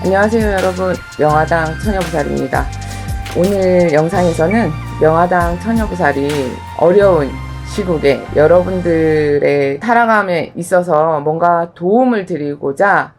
안녕하세요 여러분, 명화당 처녀보살입니다. 오늘 영상에서는 명화당 처녀보살이 어려운 시국에 여러분들의 살아감에 있어서 뭔가 도움을 드리고자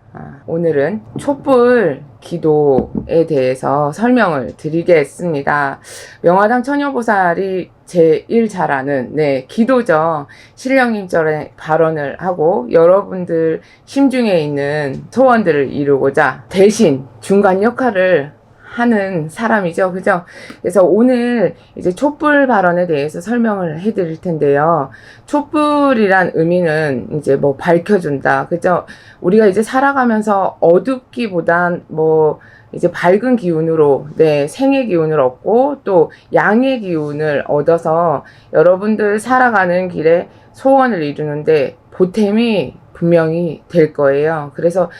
오늘은 촛불 기도에 대해서 설명을 드리겠습니다. 명화당 처녀보살이 제일 잘 아는 기도죠. 신령님절에 발언을 하고 여러분들 심중에 있는 소원들을 이루고자 대신 중간 역할을 하는 사람이죠. 그죠? 그래서 오늘 이제 촛불 발언에 대해서 설명을 해 드릴 텐데요. 촛불이란 의미는 이제 뭐 밝혀준다. 그죠? 우리가 이제 살아가면서 어둡기보단 이제 밝은 기운으로, 생의 기운을 얻고 또 양의 기운을 얻어서 여러분들 살아가는 길에 소원을 이루는데 보탬이 분명히 될 거예요. 그래서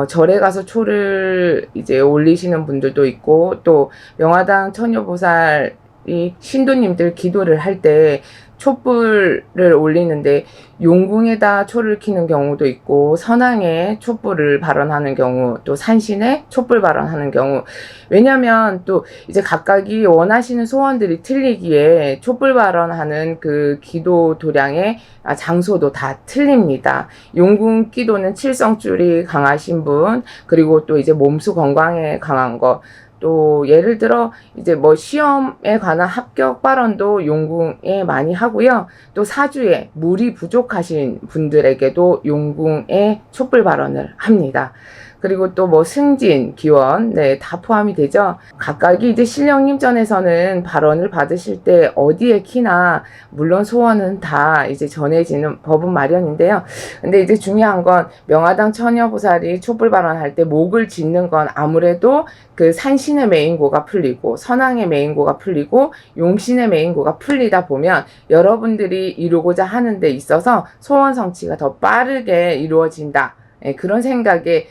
절에 가서 초를 이제 올리시는 분들도 있고, 또 명화당 처녀보살이 신도님들 기도를 할 때 촛불을 올리는데 용궁에다 초를 켜는 경우도 있고, 선왕에 촛불을 발언하는 경우, 또 산신에 촛불 발언하는 경우. 왜냐면 또 이제 각각이 원하시는 소원들이 틀리기에 촛불 발언하는 그 기도 도량의 장소도 다 틀립니다. 용궁 기도는 칠성줄이 강하신 분, 그리고 또 이제 몸수 건강에 강한 거, 또 예를 들어 이제 시험에 관한 합격 발언도 용궁에 많이 하고요. 또 사주에 물이 부족하신 분들에게도 용궁에 촛불 발언을 합니다. 그리고 또 승진, 기원, 다 포함이 되죠. 각각이 이제 신령님전에서는 발언을 받으실 때 어디에 키나 물론 소원은 다 이제 전해지는 법은 마련인데요. 근데 이제 중요한 건 명화당 처녀보살이 촛불 발언할 때 목을 짓는 건 아무래도 그 산신의 메인고가 풀리고 선왕의 메인고가 풀리고 용신의 메인고가 풀리다 보면 여러분들이 이루고자 하는 데 있어서 소원 성취가 더 빠르게 이루어진다. 그런 생각에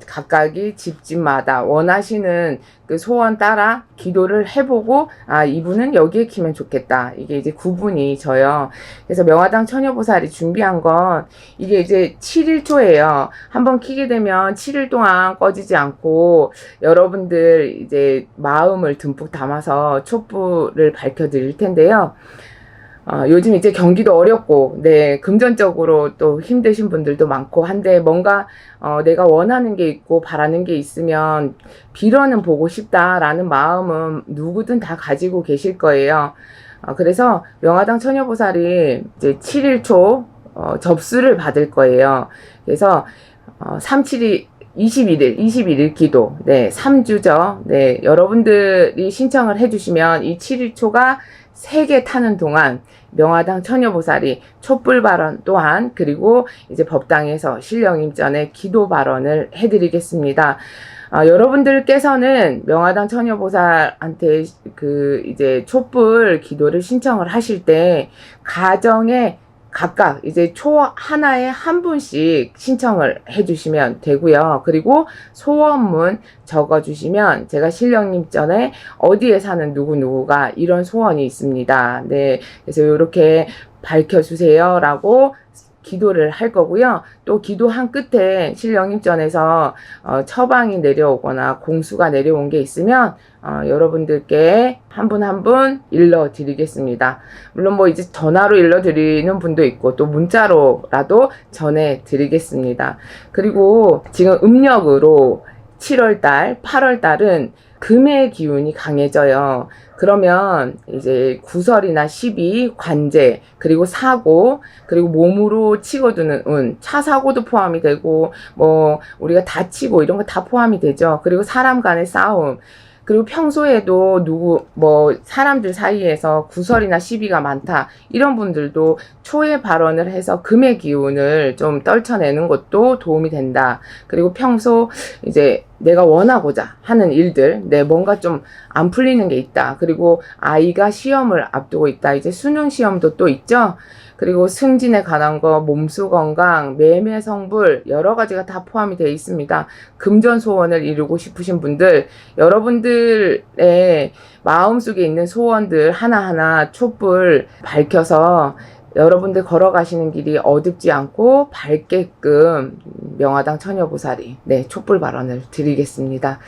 각각이 집집마다 원하시는 그 소원 따라 기도를 해보고, 이분은 여기에 키면 좋겠다. 이게 이제 구분이 져요. 그래서 명화당 처녀보살이 준비한 건 이게 이제 7일초예요. 한번 키게 되면 7일 동안 꺼지지 않고 여러분들 이제 마음을 듬뿍 담아서 촛불을 밝혀드릴 텐데요. 요즘 이제 경기도 어렵고, 금전적으로 또 힘드신 분들도 많고 한데 뭔가, 내가 원하는 게 있고 바라는 게 있으면 빌어는 보고 싶다라는 마음은 누구든 다 가지고 계실 거예요. 그래서 명화당 처녀보살이 이제 7일초, 접수를 받을 거예요. 그래서, 37이 21일 기도, 3주죠. 여러분들이 신청을 해주시면 이 7일초가 3개 타는 동안 명화당 처녀보살이 촛불 발언 또한, 그리고 이제 법당에서 신령임전에 기도 발언을 해드리겠습니다. 여러분들께서는 명화당 처녀보살한테 이제 촛불 기도를 신청을 하실 때 가정에 각각 이제 초 하나에 한 분씩 신청을 해주시면 되고요. 그리고 소원문 적어주시면 제가 신령님전에 어디에 사는 누구누구가 이런 소원이 있습니다. 그래서 이렇게 밝혀주세요 라고 기도를 할 거고요. 또 기도한 끝에 신령님전에서 처방이 내려오거나 공수가 내려온 게 있으면 여러분들께 한 분 한 분 일러드리겠습니다. 물론 이제 전화로 일러드리는 분도 있고 또 문자로라도 전해드리겠습니다. 그리고 지금 음력으로 7월달, 8월달은 금의 기운이 강해져요. 그러면 이제 구설이나 시비, 관제, 그리고 사고, 그리고 몸으로 치고드는 운, 차 사고도 포함이 되고, 우리가 다치고 이런 거 다 포함이 되죠. 그리고 사람 간의 싸움, 그리고 평소에도 사람들 사이에서 구설이나 시비가 많다. 이런 분들도 초에 발언을 해서 금의 기운을 좀 떨쳐내는 것도 도움이 된다. 그리고 평소 이제 내가 원하고자 하는 일들, 뭔가 좀 안 풀리는 게 있다. 그리고 아이가 시험을 앞두고 있다. 이제 수능 시험도 또 있죠. 그리고 승진에 관한 거, 몸수 건강, 매매 성불 여러 가지가 다 포함이 되어 있습니다. 금전 소원을 이루고 싶으신 분들, 여러분들의 마음속에 있는 소원들 하나하나 촛불 밝혀서 여러분들 걸어가시는 길이 어둡지 않고 밝게끔 명화당 처녀보살이 네, 촛불 발언을 드리겠습니다.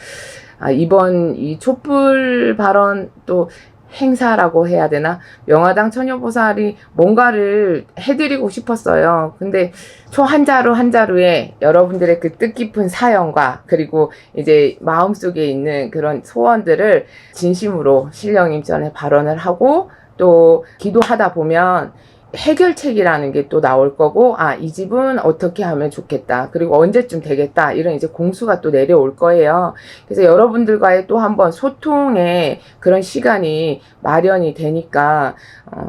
이번 이 촛불 발언 또 행사라고 해야 되나? 명화당 처녀보살이 뭔가를 해드리고 싶었어요. 근데 초 한 자루 한 자루에 여러분들의 그 뜻깊은 사연과 그리고 이제 마음속에 있는 그런 소원들을 진심으로 신령님 전에 발언을 하고 또 기도하다 보면 해결책이라는 게 또 나올 거고, 이 집은 어떻게 하면 좋겠다. 그리고 언제쯤 되겠다. 이런 이제 공수가 또 내려올 거예요. 그래서 여러분들과의 또 한번 소통의 그런 시간이 마련이 되니까,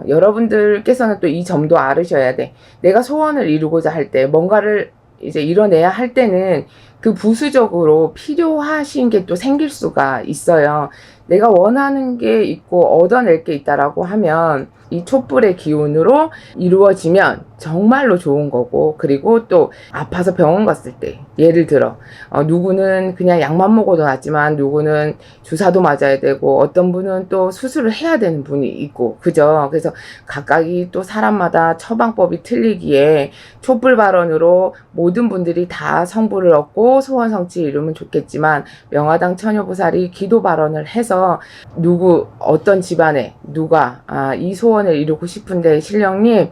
여러분들께서는 또 이 점도 알으셔야 돼. 내가 소원을 이루고자 할 때, 뭔가를 이제 이뤄내야 할 때는 그 부수적으로 필요하신 게 또 생길 수가 있어요. 내가 원하는 게 있고 얻어낼 게 있다라고 하면 이 촛불의 기운으로 이루어지면 정말로 좋은 거고, 그리고 또 아파서 병원 갔을 때 예를 들어 누구는 그냥 약만 먹어도 낫지만 누구는 주사도 맞아야 되고 어떤 분은 또 수술을 해야 되는 분이 있고, 그죠? 그래서 각각이 또 사람마다 처방법이 틀리기에 촛불 발언으로 모든 분들이 다 성부를 얻고 소원 성취 이루면 좋겠지만, 명화당 처녀보살이 기도 발언을 해서 누구 어떤 집안에 누가 이 소원을 이루고 싶은데 신령님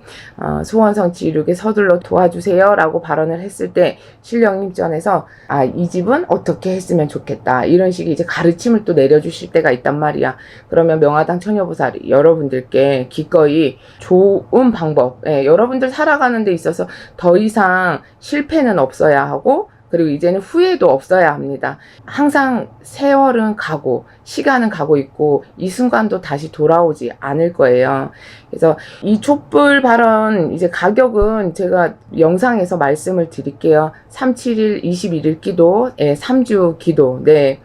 소원 성취 이루게 서둘러 도와주세요 라고 발언을 했을 때 신령님 전에서 이 집은 어떻게 했으면 좋겠다 이런 식의 이제 가르침을 또 내려주실 때가 있단 말이야. 그러면 명화당 처녀보살이 여러분들께 기꺼이 좋은 방법, 여러분들 살아가는 데 있어서 더 이상 실패는 없어야 하고, 그리고 이제는 후회도 없어야 합니다. 항상 세월은 가고 시간은 가고 있고 이 순간도 다시 돌아오지 않을 거예요. 그래서 이 촛불 발언 이제 가격은 제가 영상에서 말씀을 드릴게요. 371 21일 기도, 3주 기도. 네.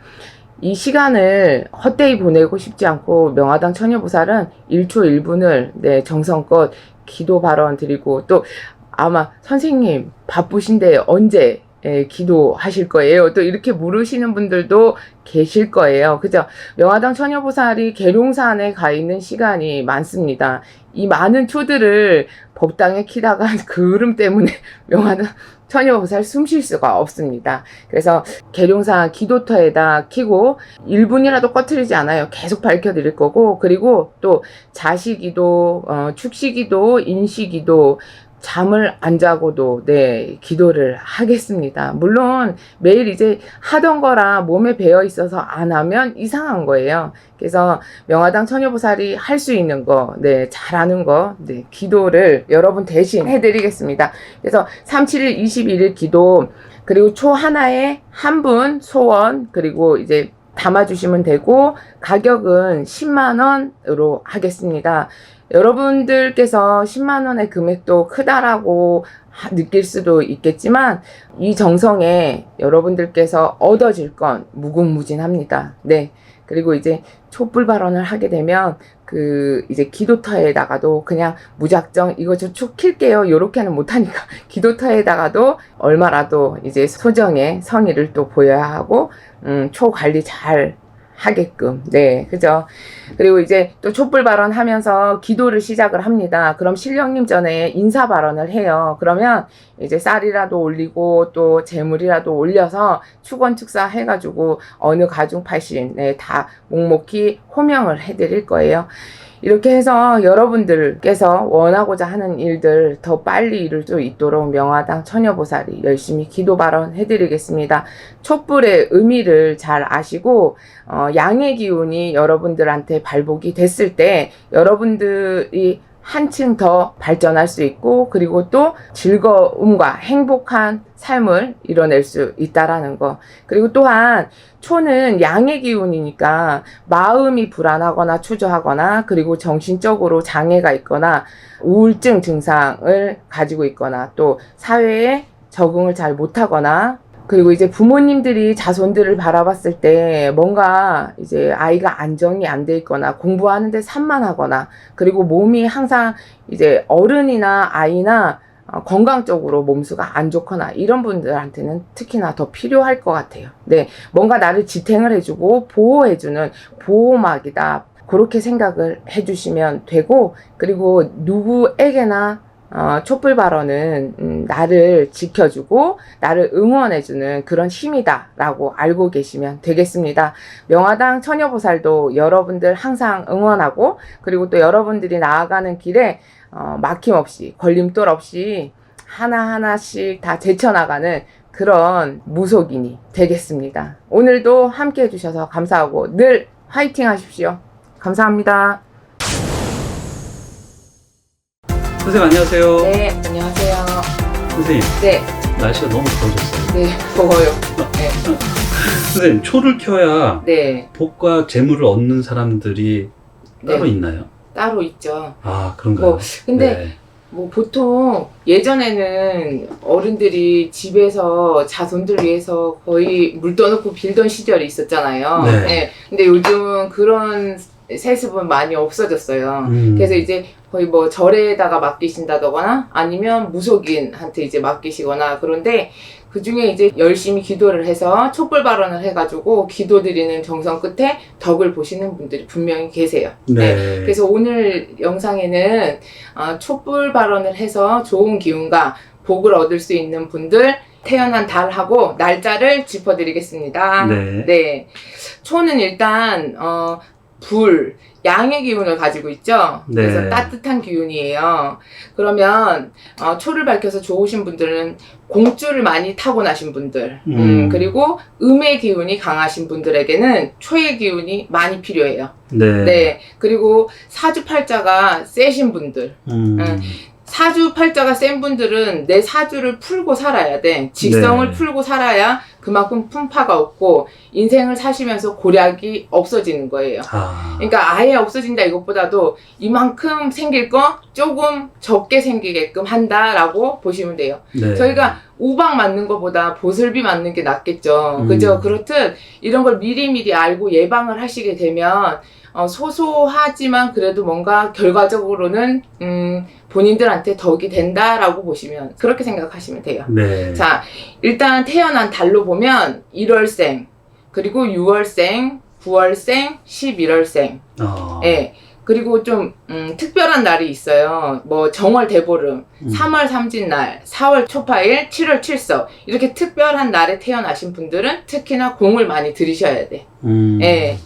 이 시간을 헛되이 보내고 싶지 않고 명화당 처녀보살은 1초 1분을 정성껏 기도 발언 드리고, 또 아마 선생님 바쁘신데 언제 기도하실 거예요? 또 이렇게 물으시는 분들도 계실 거예요. 그죠? 명화당 처녀보살이 계룡산에 가 있는 시간이 많습니다. 이 많은 초들을 법당에 키다가 그을음 때문에 명화당 처녀보살 숨 쉴 수가 없습니다. 그래서 계룡산 기도터에다 키고 1분이라도 꺼트리지 않아요. 계속 밝혀드릴 거고, 그리고 또 자시기도, 축시기도, 인시기도, 잠을 안 자고도 기도를 하겠습니다. 물론 매일 이제 하던 거라 몸에 배어 있어서 안 하면 이상한 거예요. 그래서 명화당 처녀보살이 할 수 있는 거, 잘하는 거, 기도를 여러분 대신 해드리겠습니다. 그래서 371 21일 기도, 그리고 초 하나에 한 분 소원, 그리고 이제 담아주시면 되고, 가격은 10만원으로 하겠습니다. 여러분들께서 10만원의 금액도 크다라고 느낄 수도 있겠지만 이 정성에 여러분들께서 얻어질 건 무궁무진합니다. 네. 그리고 이제 촛불 발언을 하게 되면 이제 기도터에다가도 그냥 무작정 이거 저 촉 킬게요 요렇게는 못하니까 기도터에다가도 얼마라도 이제 소정의 성의를 또 보여야 하고 초 관리 잘 하게끔. 그죠? 그리고 이제 또 촛불 발언 하면서 기도를 시작을 합니다. 그럼 신령님 전에 인사 발언을 해요. 그러면 이제 쌀이라도 올리고 또 재물이라도 올려서 축원축사 해가지고 어느 가중팔신 다 묵묵히 호명을 해드릴 거예요. 이렇게 해서 여러분들께서 원하고자 하는 일들 더 빨리 이룰 수 있도록 명화당 처녀보살이 열심히 기도 발언 해드리겠습니다. 촛불의 의미를 잘 아시고 양의 기운이 여러분들한테 발복이 됐을 때 여러분들이 한층 더 발전할 수 있고, 그리고 또 즐거움과 행복한 삶을 이뤄낼 수 있다라는 거. 그리고 또한 초는 양의 기운이니까 마음이 불안하거나 초조하거나, 그리고 정신적으로 장애가 있거나 우울증 증상을 가지고 있거나, 또 사회에 적응을 잘 못하거나, 그리고 이제 부모님들이 자손들을 바라봤을 때 뭔가 이제 아이가 안정이 안 돼 있거나 공부하는데 산만하거나, 그리고 몸이 항상 이제 어른이나 아이나 건강적으로 몸수가 안 좋거나 이런 분들한테는 특히나 더 필요할 것 같아요. 뭔가 나를 지탱을 해주고 보호해주는 보호막이다. 그렇게 생각을 해주시면 되고, 그리고 누구에게나 촛불 발언은 나를 지켜주고 나를 응원해주는 그런 힘이다라고 알고 계시면 되겠습니다. 명화당 처녀보살도 여러분들 항상 응원하고, 그리고 또 여러분들이 나아가는 길에 막힘없이 걸림돌 없이 하나하나씩 다 제쳐나가는 그런 무속인이 되겠습니다. 오늘도 함께 해주셔서 감사하고 늘 화이팅 하십시오. 감사합니다. 선생님 안녕하세요. 네, 안녕하세요. 선생님, 네, 날씨가 너무 더워졌어요. 네, 더워요. 네, 선생님, 초를 켜야 네, 복과 재물을 얻는 사람들이 따로 네. 있나요? 따로 있죠. 아, 그런가요? 근데 네. 보통 예전에는 어른들이 집에서 자손들 위해서 거의 물 떠놓고 빌던 시절이 있었잖아요. 네. 네. 근데 요즘은 그런 세습은 많이 없어졌어요. 그래서 이제 거의 뭐 절에다가 맡기신다거나 아니면 무속인한테 이제 맡기시거나, 그런데 그 중에 이제 열심히 기도를 해서 촛불 발언을 해가지고 기도 드리는 정성 끝에 덕을 보시는 분들이 분명히 계세요. 네. 그래서 오늘 영상에는 촛불 발언을 해서 좋은 기운과 복을 얻을 수 있는 분들 태어난 달하고 날짜를 짚어드리겠습니다. 네. 네. 초는 일단 불, 양의 기운을 가지고 있죠. 네. 그래서 따뜻한 기운이에요. 그러면 초를 밝혀서 좋으신 분들은 공주를 많이 타고나신 분들, 그리고 음의 기운이 강하신 분들에게는 초의 기운이 많이 필요해요. 네. 네. 그리고 사주팔자가 세신 분들, 사주팔자가 센 분들은 내 사주를 풀고 살아야 돼. 직성을 네. 풀고 살아야 그만큼 풍파가 없고 인생을 사시면서 고략이 없어지는 거예요. 그러니까 아예 없어진다 이것보다도 이만큼 생길 거 조금 적게 생기게끔 한다라고 보시면 돼요. 네. 저희가 우박 맞는 것보다 보슬비 맞는 게 낫겠죠. 그죠? 그렇듯 이런 걸 미리미리 알고 예방을 하시게 되면 소소하지만 그래도 뭔가 결과적으로는 본인들한테 덕이 된다라고 보시면, 그렇게 생각하시면 돼요. 네. 자, 일단 태어난 달로 보면 1월생, 그리고 6월생, 9월생, 11월생. 예. 그리고 좀 특별한 날이 있어요. 뭐 정월 대보름, 3월 삼진날, 4월 초파일, 7월 칠석, 이렇게 특별한 날에 태어나신 분들은 특히나 공을 많이 들이셔야 돼. 예.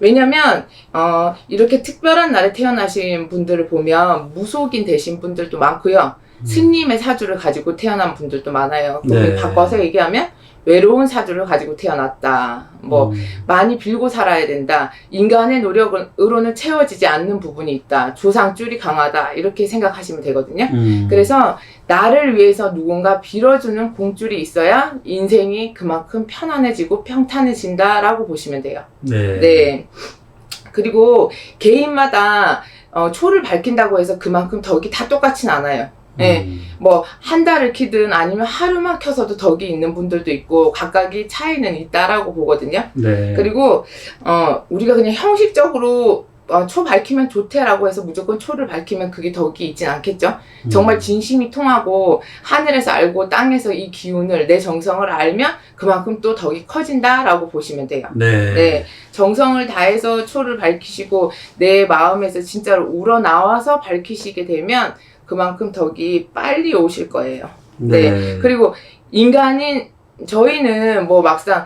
왜냐면 이렇게 특별한 날에 태어나신 분들을 보면 무속인 되신 분들도 많고요. 스님의 사주를 가지고 태어난 분들도 많아요. 네. 바꿔서 얘기하면 외로운 사주를 가지고 태어났다. 뭐 많이 빌고 살아야 된다. 인간의 노력으로는 채워지지 않는 부분이 있다. 조상줄이 강하다. 이렇게 생각하시면 되거든요. 그래서 나를 위해서 누군가 빌어주는 공줄이 있어야 인생이 그만큼 편안해지고 평탄해진다라고 보시면 돼요. 네. 네. 그리고 개인마다 초를 밝힌다고 해서 그만큼 덕이 다 똑같진 않아요. 네. 뭐 한 달을 키든 아니면 하루만 켜서도 덕이 있는 분들도 있고 각각이 차이는 있다라고 보거든요. 네. 그리고 우리가 그냥 형식적으로 초 밝히면 좋대라고 해서 무조건 초를 밝히면 그게 덕이 있진 않겠죠. 정말 진심이 통하고 하늘에서 알고 땅에서 이 기운을, 내 정성을 알면 그만큼 또 덕이 커진다라고 보시면 돼요. 네. 네. 정성을 다해서 초를 밝히시고 내 마음에서 진짜로 우러나와서 밝히시게 되면 그만큼 덕이 빨리 오실 거예요. 네. 그리고 인간인 저희는 뭐 막상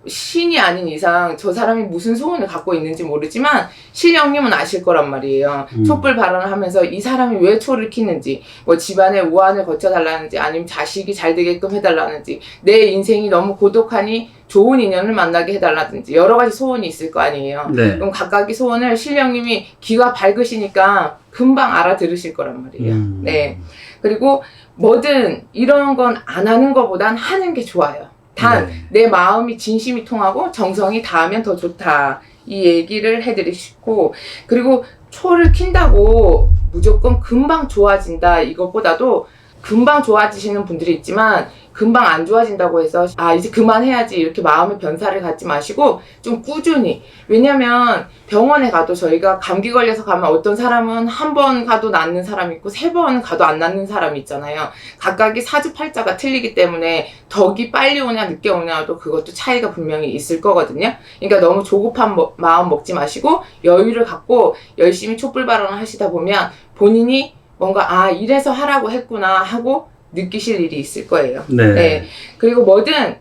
신이 아닌 이상 저 사람이 무슨 소원을 갖고 있는지 모르지만 신령님은 아실 거란 말이에요. 촛불 발언을 하면서 이 사람이 왜 초를 키는지, 뭐 집안에 우환을 거쳐달라는지, 아니면 자식이 잘 되게끔 해달라는지, 내 인생이 너무 고독하니 좋은 인연을 만나게 해달라든지 여러 가지 소원이 있을 거 아니에요. 네. 그럼 각각의 소원을 신령님이 귀가 밝으시니까 금방 알아들으실 거란 말이에요. 네. 그리고 뭐든 이런 건 안 하는 것보단 하는 게 좋아요. 단 내 마음이 진심이 통하고 정성이 닿으면 더 좋다, 이 얘기를 해드리고, 그리고 초를 킨다고 무조건 금방 좋아진다 이것보다도 금방 좋아지시는 분들이 있지만 금방 안 좋아진다고 해서 이제 그만해야지 이렇게 마음의 변사를 갖지 마시고 좀 꾸준히, 왜냐면 병원에 가도 저희가 감기 걸려서 가면 어떤 사람은 한 번 가도 낫는 사람이 있고 3번 가도 안 낫는 사람이 있잖아요. 각각의 사주팔자가 틀리기 때문에 덕이 빨리 오냐 늦게 오냐도 그것도 차이가 분명히 있을 거거든요. 그러니까 너무 조급한 마음 먹지 마시고 여유를 갖고 열심히 촛불 발언을 하시다 보면 본인이 뭔가 이래서 하라고 했구나 하고 느끼실 일이 있을 거예요. 네. 그리고 뭐든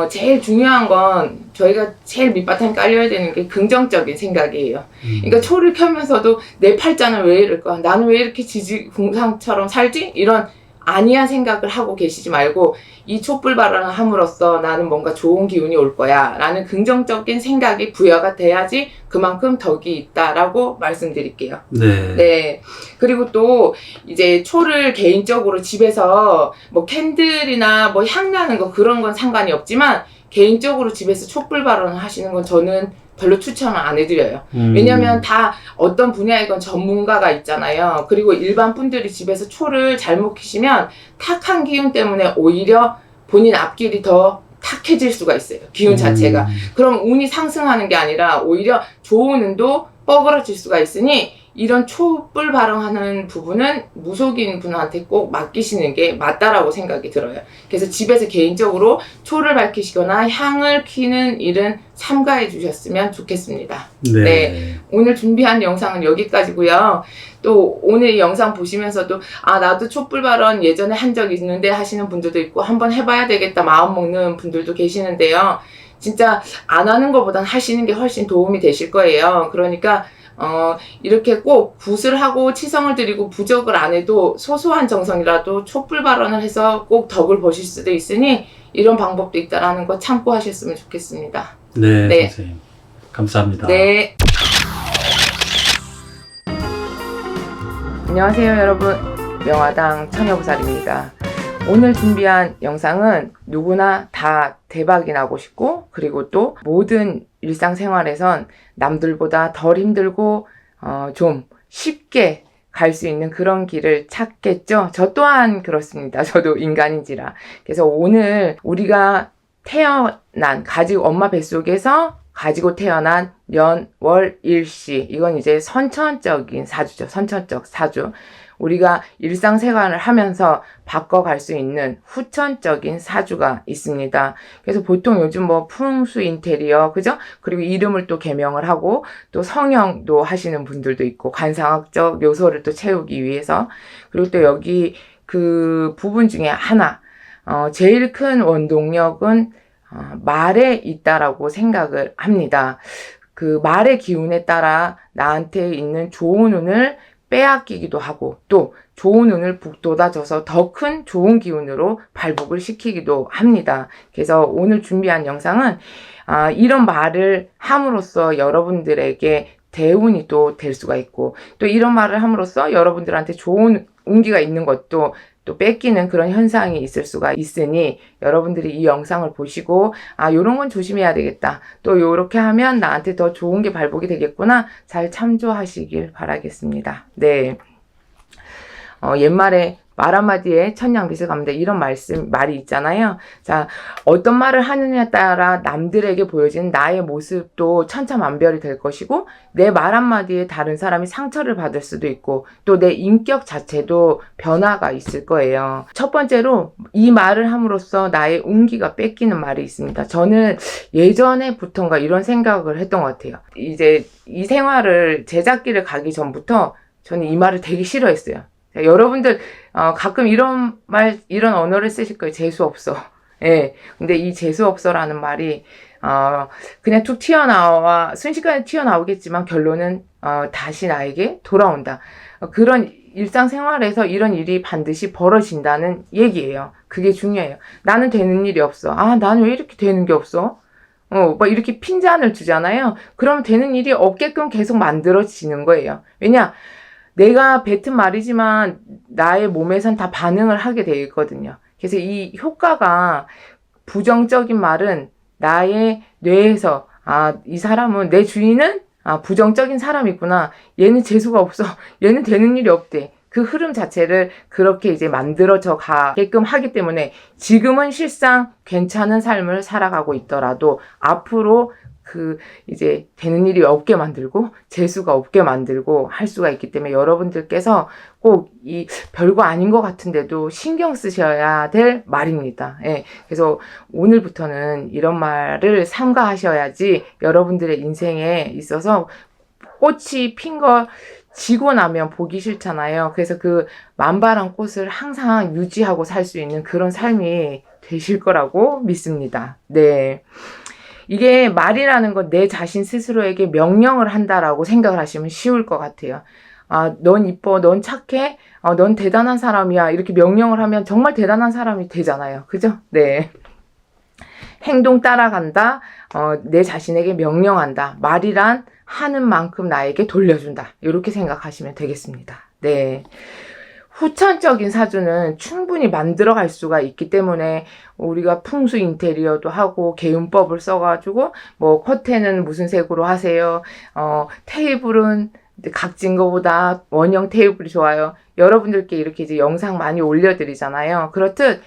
제일 중요한 건 저희가 제일 밑바탕에 깔려야 되는 게 긍정적인 생각이에요. 그러니까 초를 켜면서도 내 팔자는 왜 이럴까? 나는 왜 이렇게 지지공상처럼 살지? 이런 아니한 생각을 하고 계시지 말고 이 촛불 발언을 함으로써 나는 뭔가 좋은 기운이 올 거야 라는 긍정적인 생각이 부여가 돼야지 그만큼 덕이 있다라고 말씀드릴게요. 네. 그리고 또 이제 초를 개인적으로 집에서 뭐 캔들이나 뭐 향 나는 거 그런 건 상관이 없지만 개인적으로 집에서 촛불 발언을 하시는 건 저는 별로 추천을 안 해드려요. 왜냐면 다 어떤 분야이건 전문가가 있잖아요. 그리고 일반 분들이 집에서 초를 잘못 켜시면 탁한 기운 때문에 오히려 본인 앞길이 더 탁해질 수가 있어요. 기운 자체가. 그럼 운이 상승하는 게 아니라 오히려 좋은 운도 뻐그러질 수가 있으니 이런 촛불 발언하는 부분은 무속인 분한테 꼭 맡기시는 게 맞다라고 생각이 들어요. 그래서 집에서 개인적으로 초를 밝히시거나 향을 피는 일은 삼가해 주셨으면 좋겠습니다. 네. 오늘 준비한 영상은 여기까지고요. 또 오늘 이 영상 보시면서도 나도 촛불 발언 예전에 한 적 있는데 하시는 분들도 있고 한번 해봐야 되겠다 마음 먹는 분들도 계시는데요. 진짜 안 하는 것보단 하시는 게 훨씬 도움이 되실 거예요. 그러니까 이렇게 꼭 굿을 하고 치성을 드리고 부적을 안 해도 소소한 정성이라도 촛불 발언을 해서 꼭 덕을 보실 수도 있으니 이런 방법도 있다라는 거 참고하셨으면 좋겠습니다. 네. 선생님. 감사합니다. 네. 안녕하세요, 여러분. 명화당 처녀보살입니다. 오늘 준비한 영상은 누구나 다 대박이 나고 싶고 그리고 또 모든 일상생활에선 남들보다 덜 힘들고 좀 쉽게 갈 수 있는 그런 길을 찾겠죠. 저 또한 그렇습니다. 저도 인간인지라. 그래서 오늘 우리가 태어난 가지고 엄마 뱃속에서 가지고 태어난 년, 월, 일시 이건 이제 선천적인 사주죠. 선천적 사주. 우리가 일상생활을 하면서 바꿔갈 수 있는 후천적인 사주가 있습니다. 그래서 보통 요즘 뭐 풍수 인테리어, 그죠? 그리고 이름을 또 개명을 하고 또 성형도 하시는 분들도 있고 관상학적 요소를 또 채우기 위해서. 그리고 또 여기 그 부분 중에 하나, 제일 큰 원동력은 말에 있다라고 생각을 합니다. 그 말의 기운에 따라 나한테 있는 좋은 운을 빼앗기기도 하고 또 좋은 운을 북돋아줘서 더 큰 좋은 기운으로 발복을 시키기도 합니다. 그래서 오늘 준비한 영상은 이런 말을 함으로써 여러분들에게 대운이 또 될 수가 있고 또 이런 말을 함으로써 여러분들한테 좋은 운기가 있는 것도 또 뺏기는 그런 현상이 있을 수가 있으니 여러분들이 이 영상을 보시고 요런 건 조심해야 되겠다. 또 요렇게 하면 나한테 더 좋은 게 발복이 되겠구나. 잘 참조하시길 바라겠습니다. 네. 옛말에 말 한마디에 천냥빚을 갚는다 이런 말이 있잖아요. 자, 어떤 말을 하느냐에 따라 남들에게 보여지는 나의 모습도 천차만별이 될 것이고 내 말 한마디에 다른 사람이 상처를 받을 수도 있고 또 내 인격 자체도 변화가 있을 거예요. 첫 번째로 이 말을 함으로써 나의 운기가 뺏기는 말이 있습니다. 저는 예전에부터인가 이런 생각을 했던 것 같아요. 이제 이 생활을 제작기를 가기 전부터 저는 이 말을 되게 싫어했어요. 여러분들 가끔 이런 언어를 쓰실 거예요. 재수없어. 예. 근데 이 재수없어라는 말이 그냥 툭 튀어나와 순식간에 튀어나오겠지만 결론은 다시 나에게 돌아온다. 그런 일상생활에서 이런 일이 반드시 벌어진다는 얘기예요. 그게 중요해요. 나는 되는 일이 없어. 나는 왜 이렇게 되는 게 없어? 막 이렇게 핀잔을 주잖아요. 그러면 되는 일이 없게끔 계속 만들어지는 거예요. 왜냐? 내가 뱉은 말이지만 나의 몸에선 다 반응을 하게 되어 있거든요. 그래서 이 효과가 부정적인 말은 나의 뇌에서 이 사람은 내 주인은 부정적인 사람이구나. 얘는 재수가 없어. 얘는 되는 일이 없대. 그 흐름 자체를 그렇게 이제 만들어져 가게끔 하기 때문에 지금은 실상 괜찮은 삶을 살아가고 있더라도 앞으로 그 이제 되는 일이 없게 만들고 재수가 없게 만들고 할 수가 있기 때문에 여러분들께서 꼭 이 별거 아닌 것 같은데도 신경 쓰셔야 될 말입니다. 예. 그래서 오늘부터는 이런 말을 삼가하셔야지 여러분들의 인생에 있어서 꽃이 핀 거 지고 나면 보기 싫잖아요. 그래서 그 만발한 꽃을 항상 유지하고 살 수 있는 그런 삶이 되실 거라고 믿습니다. 네. 이게 말이라는 건 내 자신 스스로에게 명령을 한다라고 생각을 하시면 쉬울 것 같아요. 아, 넌 이뻐, 넌 착해, 넌 대단한 사람이야. 이렇게 명령을 하면 정말 대단한 사람이 되잖아요. 그죠? 네. 행동 따라간다, 내 자신에게 명령한다. 말이란 하는 만큼 나에게 돌려준다. 이렇게 생각하시면 되겠습니다. 네. 후천적인 사주는 충분히 만들어갈 수가 있기 때문에 우리가 풍수 인테리어도 하고 개운법을 써가지고 뭐 커튼은 무슨 색으로 하세요. 테이블은 각진 거보다 원형 테이블이 좋아요. 여러분들께 이렇게 이제 영상 많이 올려드리잖아요. 그렇듯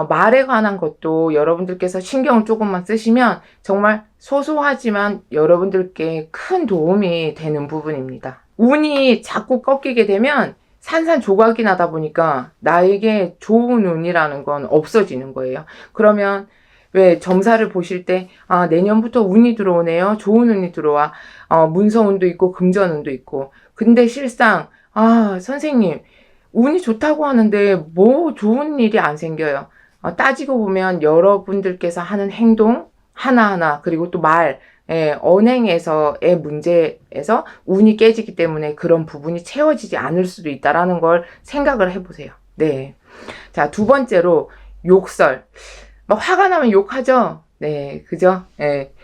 말에 관한 것도 여러분들께서 신경을 조금만 쓰시면 정말 소소하지만 여러분들께 큰 도움이 되는 부분입니다. 운이 자꾸 꺾이게 되면 산산조각이 나다 보니까 나에게 좋은 운이라는 건 없어지는 거예요. 그러면 왜 점사를 보실 때 내년부터 운이 들어오네요. 좋은 운이 들어와. 문서운도 있고 금전운도 있고. 근데 실상 선생님 운이 좋다고 하는데 뭐 좋은 일이 안 생겨요. 따지고 보면 여러분들께서 하는 행동 하나하나 그리고 또 말 언행에서의 문제에서 운이 깨지기 때문에 그런 부분이 채워지지 않을 수도 있다라는 걸 생각을 해보세요. 네. 자, 두 번째로 욕설. 막 화가 나면 욕하죠. 네, 그죠?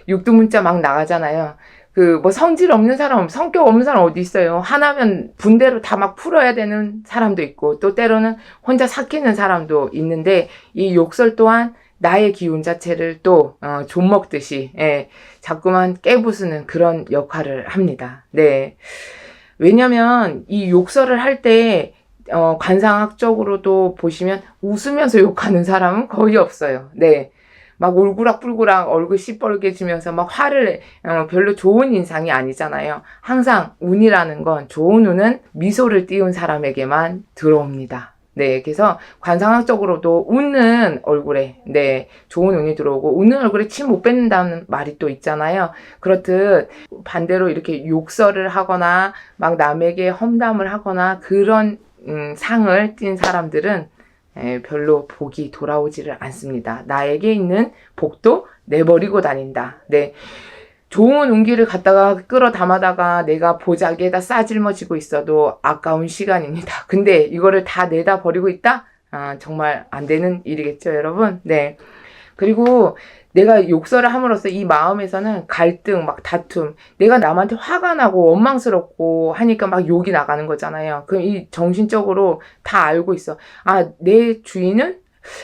육두문자 막 나가잖아요. 그 뭐 성질 없는 사람, 성격 없는 사람 어디 있어요? 하나면 분대로 다 막 풀어야 되는 사람도 있고 또 때로는 혼자 삭히는 사람도 있는데 이 욕설 또한 나의 기운 자체를 또 좀먹듯이 자꾸만 깨부수는 그런 역할을 합니다. 네. 왜냐면 이 욕설을 할 때 관상학적으로도 보시면 웃으면서 욕하는 사람은 거의 없어요. 네. 막 울그락불그락 얼굴 시뻘개지면서 막 화를 별로 좋은 인상이 아니잖아요. 항상 운이라는 건 좋은 운은 미소를 띄운 사람에게만 들어옵니다. 네, 그래서 관상학적으로도 웃는 얼굴에 좋은 운이 들어오고 웃는 얼굴에 침 못 뱉는다는 말이 또 있잖아요. 그렇듯 반대로 이렇게 욕설을 하거나 막 남에게 험담을 하거나 그런 상을 띈 사람들은 별로 복이 돌아오지를 않습니다. 나에게 있는 복도 내버리고 다닌다. 네. 좋은 운기를 갖다가 끌어 담아다가 내가 보자기에다 싸질머지고 있어도 아까운 시간입니다. 근데 이거를 다 내다 버리고 있다? 정말 안 되는 일이겠죠, 여러분? 네. 그리고 내가 욕설을 함으로써 이 마음에서는 갈등, 막 다툼, 내가 남한테 화가 나고 원망스럽고 하니까 막 욕이 나가는 거잖아요. 그럼 이 정신적으로 다 알고 있어. 내 주인은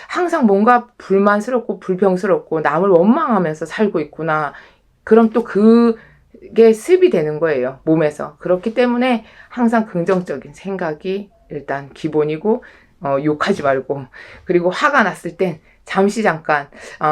항상 뭔가 불만스럽고 불평스럽고 남을 원망하면서 살고 있구나. 그럼 또 그게 습이 되는 거예요, 몸에서. 그렇기 때문에 항상 긍정적인 생각이 일단 기본이고, 욕하지 말고. 그리고 화가 났을 땐 잠시 잠깐,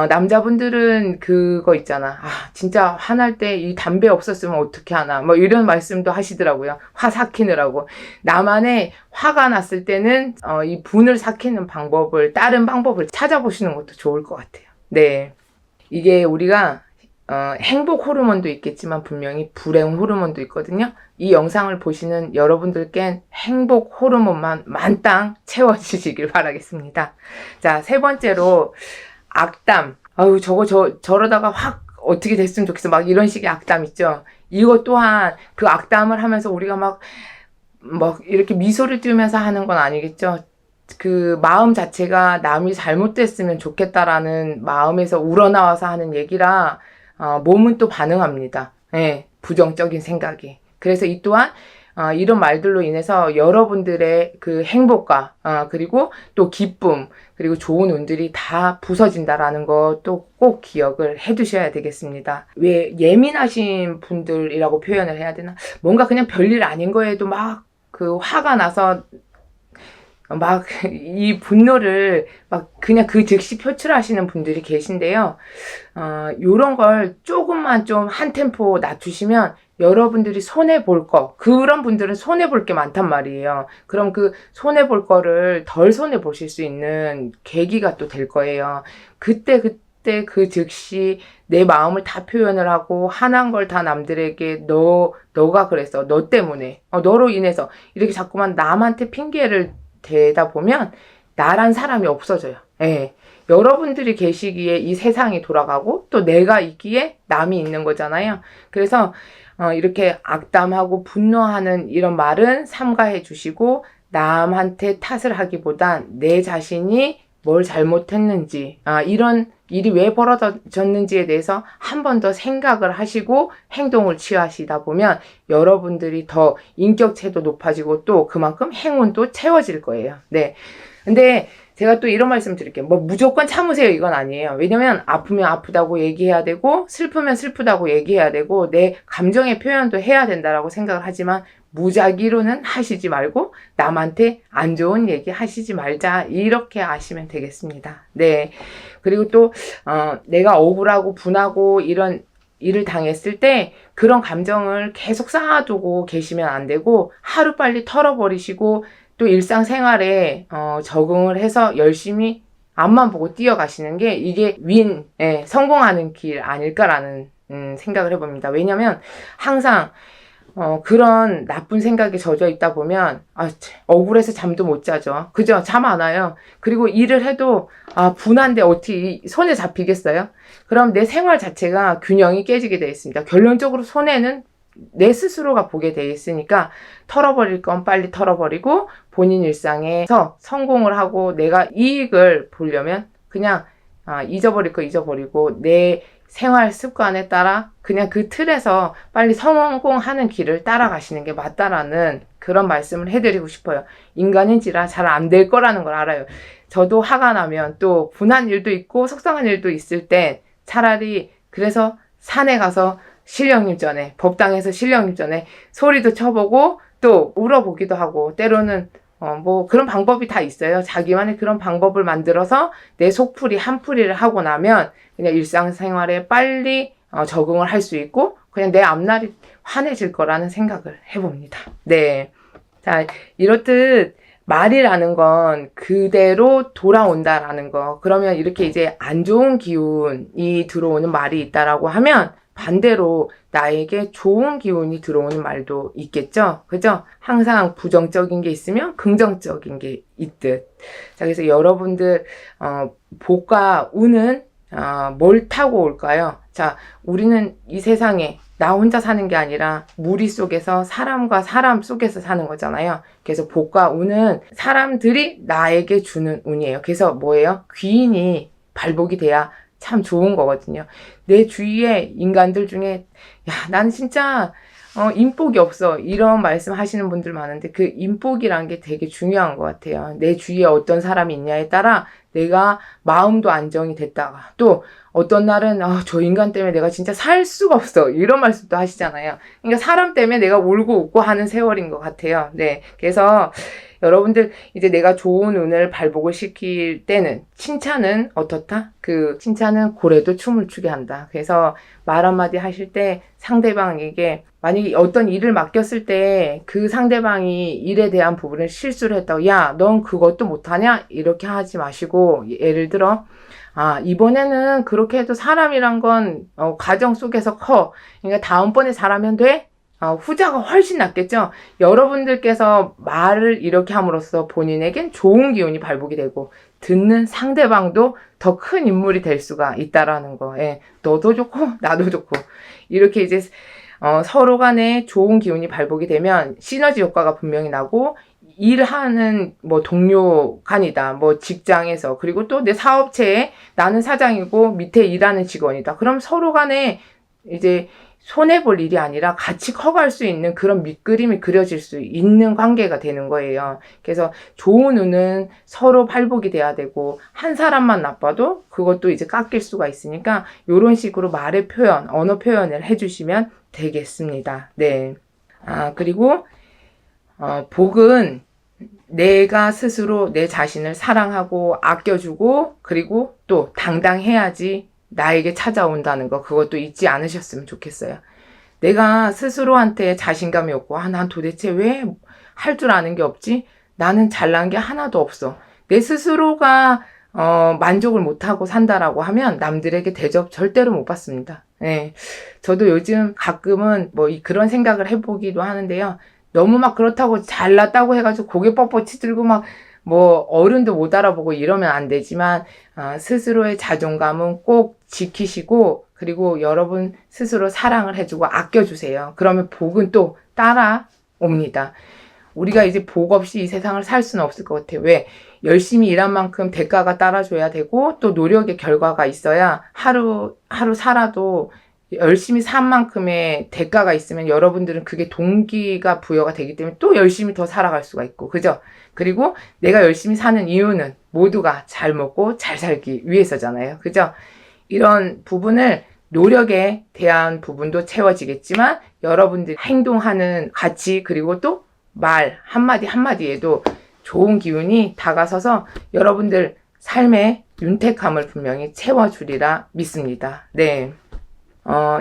남자분들은 그거 있잖아. 진짜 화날 때 이 담배 없었으면 어떻게 하나. 뭐 이런 말씀도 하시더라고요. 화 삭히느라고. 나만의 화가 났을 때는, 이 분을 삭히는 방법을, 다른 방법을 찾아보시는 것도 좋을 것 같아요. 네. 이게 우리가 행복 호르몬도 있겠지만 분명히 불행 호르몬도 있거든요. 이 영상을 보시는 여러분들께는 행복 호르몬만 만땅 채워주시길 바라겠습니다. 자, 세 번째로 악담. 저러다가 확 어떻게 됐으면 좋겠어. 막 이런 식의 악담 있죠. 이것 또한 그 악담을 하면서 우리가 막 이렇게 미소를 띄우면서 하는 건 아니겠죠. 그 마음 자체가 남이 잘못됐으면 좋겠다라는 마음에서 우러나와서 하는 얘기라 몸은 또 반응합니다. 부정적인 생각이. 그래서 이 또한 이런 말들로 인해서 여러분들의 그 행복과 그리고 또 기쁨 그리고 좋은 운들이 다 부서진다라는 것도 꼭 기억을 해두셔야 되겠습니다. 왜 예민하신 분들이라고 표현을 해야 되나? 뭔가 그냥 별일 아닌 거에도 막 그 화가 나서 막 이 분노를 막 그냥 그 즉시 표출하시는 분들이 계신데요. 요런 걸 조금만 좀 한 템포 낮추시면 여러분들이 손해볼 거, 그런 분들은 손해볼 게 많단 말이에요. 그럼 그 손해볼 거를 덜 손해보실 수 있는 계기가 또 될 거예요. 그때 그 즉시 내 마음을 다 표현을 하고 화난 걸 다 남들에게 너가 그랬어. 너 때문에. 너로 인해서. 이렇게 자꾸만 남한테 핑계를 대다 보면 나란 사람이 없어져요. 예. 여러분들이 계시기에 이 세상이 돌아가고 또 내가 있기에 남이 있는 거잖아요. 그래서 이렇게 악담하고 분노하는 이런 말은 삼가해 주시고 남한테 탓을 하기보단 내 자신이 뭘 잘못했는지, 이런 일이 왜 벌어졌는지에 대해서 한 번 더 생각을 하시고 행동을 취하시다 보면 여러분들이 더 인격체도 높아지고 또 그만큼 행운도 채워질 거예요. 네. 근데 제가 또 이런 말씀 드릴게요. 뭐 무조건 참으세요 이건 아니에요. 왜냐면 아프면 아프다고 얘기해야 되고 슬프면 슬프다고 얘기해야 되고 내 감정의 표현도 해야 된다라고 생각을 하지만 무작위로는 하시지 말고 남한테 안 좋은 얘기 하시지 말자 이렇게 아시면 되겠습니다. 네. 그리고 또 내가 억울하고 분하고 이런 일을 당했을 때 그런 감정을 계속 쌓아두고 계시면 안 되고 하루빨리 털어버리시고 또 일상생활에 적응을 해서 열심히 앞만 보고 뛰어가시는 게 이게 성공하는 길 아닐까라는 생각을 해봅니다. 왜냐면 항상 그런 나쁜 생각에 젖어 있다 보면 억울해서 잠도 못 자죠. 그죠? 잠 안 와요. 그리고 일을 해도 분한데 어떻게 손에 잡히겠어요? 그럼 내 생활 자체가 균형이 깨지게 되어 있습니다. 결론적으로 손해는 내 스스로가 보게 돼 있으니까 털어버릴 건 빨리 털어버리고 본인 일상에서 성공을 하고 내가 이익을 보려면 그냥 잊어버릴 거 잊어버리고 내 생활 습관에 따라 그냥 그 틀에서 빨리 성공하는 길을 따라가시는 게 맞다라는 그런 말씀을 해드리고 싶어요. 인간인지라 잘 안 될 거라는 걸 알아요. 저도 화가 나면 또 분한 일도 있고 속상한 일도 있을 때 차라리 그래서 산에 가서 신령님 전에 법당에서 신령님 전에 소리도 쳐보고 또 울어보기도 하고 때로는 뭐 그런 방법이 다 있어요. 자기만의 그런 방법을 만들어서 내 속풀이 한풀이를 하고 나면 그냥 일상생활에 빨리 적응을 할 수 있고 그냥 내 앞날이 환해질 거라는 생각을 해봅니다. 네. 자, 이렇듯 말이라는 건 그대로 돌아온다라는 거. 그러면 이렇게 이제 안 좋은 기운이 들어오는 말이 있다라고 하면 반대로 나에게 좋은 기운이 들어오는 말도 있겠죠? 그죠? 항상 부정적인 게 있으면 긍정적인 게 있듯. 자, 그래서 여러분들, 복과 운은, 뭘 타고 올까요? 자, 우리는 이 세상에 나 혼자 사는 게 아니라 무리 속에서 사람과 사람 속에서 사는 거잖아요. 그래서 복과 운은 사람들이 나에게 주는 운이에요. 그래서 뭐예요? 귀인이 발복이 돼야 참 좋은 거거든요. 내 주위에 인간들 중에 나는 진짜 인복이 없어 이런 말씀 하시는 분들 많은데 그 인복이란 게 되게 중요한 것 같아요. 내 주위에 어떤 사람이 있냐에 따라 내가 마음도 안정이 됐다가 또 어떤 날은 저 인간 때문에 내가 진짜 살 수가 없어 이런 말씀도 하시잖아요. 그러니까 사람 때문에 내가 울고 웃고 하는 세월인 것 같아요. 네, 그래서 여러분들 이제 내가 좋은 운을 발복을 시킬 때는 칭찬은 어떻다? 그 칭찬은 고래도 춤을 추게 한다. 그래서 말 한마디 하실 때 상대방에게 만약에 어떤 일을 맡겼을 때 그 상대방이 일에 대한 부분을 실수를 했다고 야, 넌 그것도 못하냐? 이렇게 하지 마시고 예를 들어 이번에는 그렇게 해도 사람이란 건 과정 속에서 커. 그러니까 다음번에 잘하면 돼? 후자가 훨씬 낫겠죠? 여러분들께서 말을 이렇게 함으로써 본인에겐 좋은 기운이 발복이 되고 듣는 상대방도 더 큰 인물이 될 수가 있다라는 거. 예. 너도 좋고 나도 좋고 이렇게 이제 서로 간에 좋은 기운이 발복이 되면 시너지 효과가 분명히 나고 일하는 뭐 동료 간이다. 뭐 직장에서 그리고 또 내 사업체에 나는 사장이고 밑에 일하는 직원이다. 그럼 서로 간에 이제 손해볼 일이 아니라 같이 커갈 수 있는 그런 밑그림이 그려질 수 있는 관계가 되는 거예요. 그래서 좋은 운은 서로 발복이 돼야 되고 한 사람만 나빠도 그것도 이제 깎일 수가 있으니까 이런 식으로 말의 표현, 언어 표현을 해주시면 되겠습니다. 네. 그리고 복은 내가 스스로 내 자신을 사랑하고 아껴주고 그리고 또 당당해야지 나에게 찾아온다는 거 그것도 잊지 않으셨으면 좋겠어요. 내가 스스로한테 자신감이 없고 난 도대체 왜 할 줄 아는 게 없지? 나는 잘난 게 하나도 없어. 내 스스로가 만족을 못하고 산다라고 하면 남들에게 대접 절대로 못 받습니다. 네. 저도 요즘 가끔은 그런 생각을 해보기도 하는데요. 너무 막 그렇다고 잘났다고 해가지고 고개 뻣뻣이 들고 막 어른도 못 알아보고 이러면 안 되지만 스스로의 자존감은 꼭 지키시고 그리고 여러분 스스로 사랑을 해주고 아껴주세요. 그러면 복은 또 따라옵니다. 우리가 이제 복 없이 이 세상을 살 수는 없을 것 같아요. 왜? 열심히 일한 만큼 대가가 따라줘야 되고 또 노력의 결과가 있어야 하루 살아도 열심히 산 만큼의 대가가 있으면 여러분들은 그게 동기가 부여가 되기 때문에 또 열심히 더 살아갈 수가 있고 그죠? 그리고 내가 열심히 사는 이유는 모두가 잘 먹고 잘 살기 위해서잖아요. 그죠? 이런 부분을 노력에 대한 부분도 채워지겠지만 여러분들이 행동하는 가치 그리고 또 말 한마디 한마디에도 좋은 기운이 다가서서 여러분들 삶의 윤택함을 분명히 채워주리라 믿습니다. 네.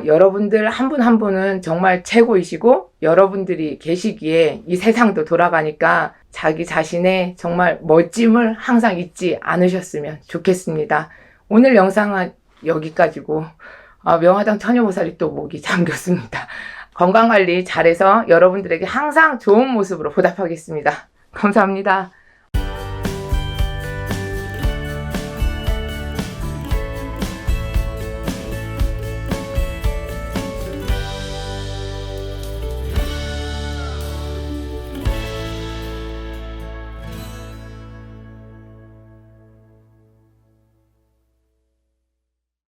여러분들 한 분 한 분은 정말 최고이시고 여러분들이 계시기에 이 세상도 돌아가니까 자기 자신의 정말 멋짐을 항상 잊지 않으셨으면 좋겠습니다. 오늘 영상은 여기까지고 명화당 처녀보살이 또 목이 잠겼습니다. 건강관리 잘해서 여러분들에게 항상 좋은 모습으로 보답하겠습니다. 감사합니다.